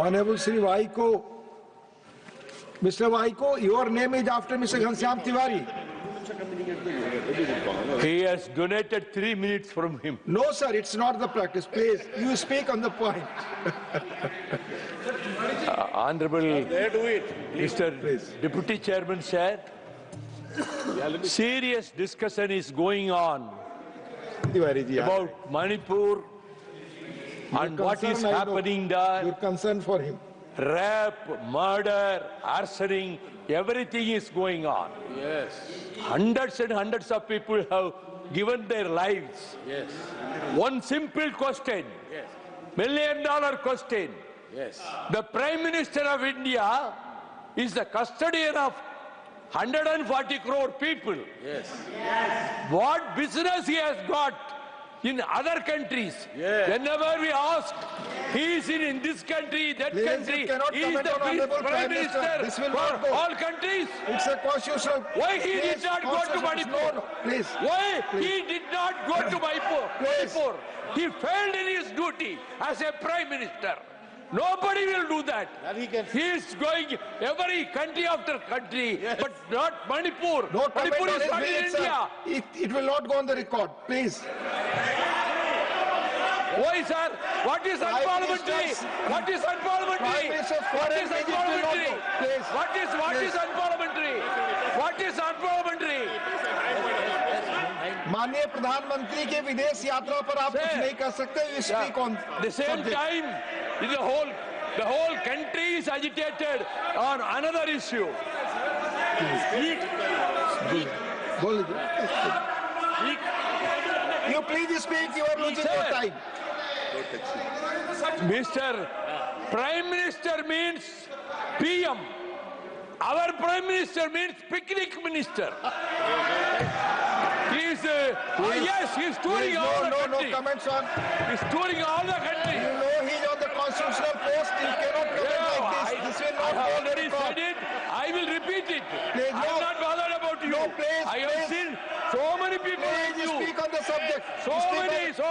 Honorable Sri Vaiko, Mr. Vaiko, your name is after Mr. Ghanshyam Tiwari. He has donated 3 minutes from him. No, sir, it's not the practice. Please, you speak on the point. Honorable Mr. Deputy Chairman said, serious discussion is going on about Manipur and what is happening there. Your concern for him. Rape, murder, arsoning, everything is going on. Yes. Hundreds and hundreds of people have given their lives. Yes. One simple question, Yes. $1 million question. Yes. The Prime Minister of India is the custodian of 140 crore people. Yes. What business he has got in other countries? Yes. Whenever we ask, he is in this country, that Ladies, country, you cannot he is comment the on Honorable Prime Minister This will for not go. all countries. It's a constitutional. Why he did Please, not go to constitutional- Manipur? No, please. Why Please. he did not go to Manipur? Please. He failed in his duty as a Prime Minister. Nobody will do that. That he can. He is going every country after country, Yes. but not Manipur. No comment Manipur on is his not in visits, sir. India. It will not go on the record. Please. Why, sir? What is Prime unparliamentary? Minister's- What is unparliamentary? Prime Minister's What foreign is visit will not unparliamentary? go. Please. What is Please. unparliamentary? What is unparliamentary? माननीय प्रधानमंत्री के विदेश यात्रा पर आप कुछ Sir. नहीं कर सकते. You speak on The same subject. time, the whole country is agitated on another issue. बोल दीजिए. You please speak. You are losing your Sir. time. Mr. Prime Minister means PM. Our Prime Minister means picnic minister. He is, yes, he is touring Please, all the no country. comments on. He is touring all the country. You know he's on the constitutional post. He cannot comment like this. This will I not have go on the already record. said it. I will repeat it. Please, I am no. not bothered about you. No, please, I have please. seen so many people Please with you. speak on the subject. So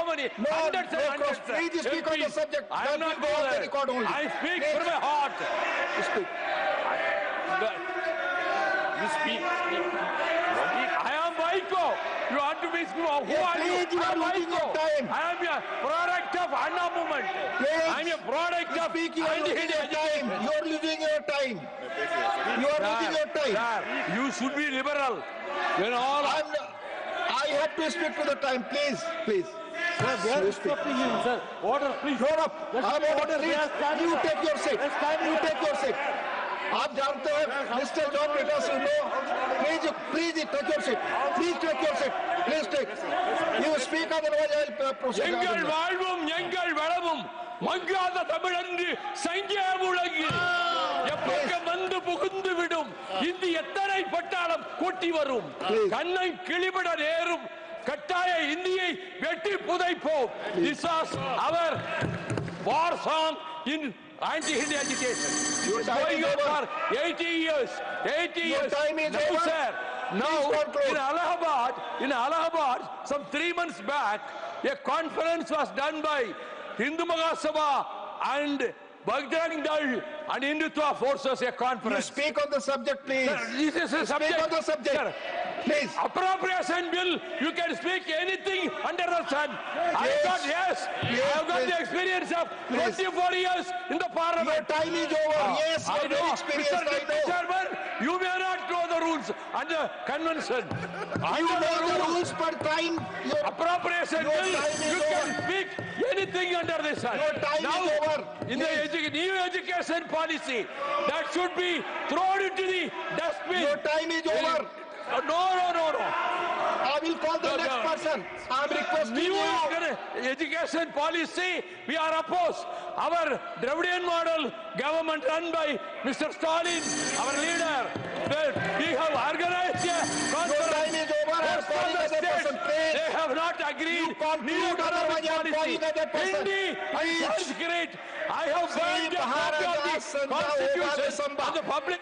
many, No, hundreds and no, hundreds. please speak on the MPs. subject. I That am not will go on the bothered. record only. I speak Please. from my heart. Speak. You speak. I am Vaiko. You want to be who are please, you I are am losing your Vaiko. time. I am a product of Anna movement. Please. I am a product of Speak. You are losing anti-Hindu your time. education. You are losing your time. You are losing your time. Sir, you should be liberal. When all I have to speak to the time. Please, please. Sir, they are You speak. interrupting him, sir. Order, please. Shut up. I'm order. Please, you take your seat. You take your seat. आप जानते हैं, Mr. John Peters, you know, please take your seat. Please take your seat. Please take. You speak, otherwise I will proceed. எங்கள் வாழ்வும் எங்கள் வளமும் மங்காத தமிழன்று சங்கிய முழங்கி எப்பக்கம் வந்து புகுந்து விடும் இந்தி எத்தனை பட்டாளம் கூட்டி வரும் கண்ணை கிளிபட நேரும் கட்டாய இந்தியை வெட்டி புதைப்போம். This was our war song in anti-Hindu agitation. It's going on for 80 years. 80 Your years. time is Now, over. sir, Please now conclude. in Allahabad, some 3 months back, a conference was done by Hindu Mahasabha and Bajrang Dal and Hindutva forces, a You conference. speak on the subject, please. Sir, this is a subject. Speak on the subject. Sir, Please. appropriation bill, you can speak anything under the sun. I Yes. got, yes, I have got Please. the experience of Please. 24 years in the Your parliament. time is over. Yes, you I are very know, experienced. Mr. I Deputy know. Chairman, you may not know the rules under convention. You Under know the the rules, rules per time. Your appropriation Your bill, time is you can over. speak anything under the sun. Your time Now, is over. in the new education policy, that should be thrown into the dustbin. Your time is over. No. I will call the next person. I am requesting New you. education policy, we are opposed. Our Dravidian model government run by Mr. Stalin, our leader, we have organized a Your conference. time is over. I am Most of calling the other states, person. Please. they have not agreed. You conclude, otherwise I am calling other person. Hindi and Please. Sanskrit. I have burned a copy of Maharaja the Sanja constitution Oga Samba. on the public.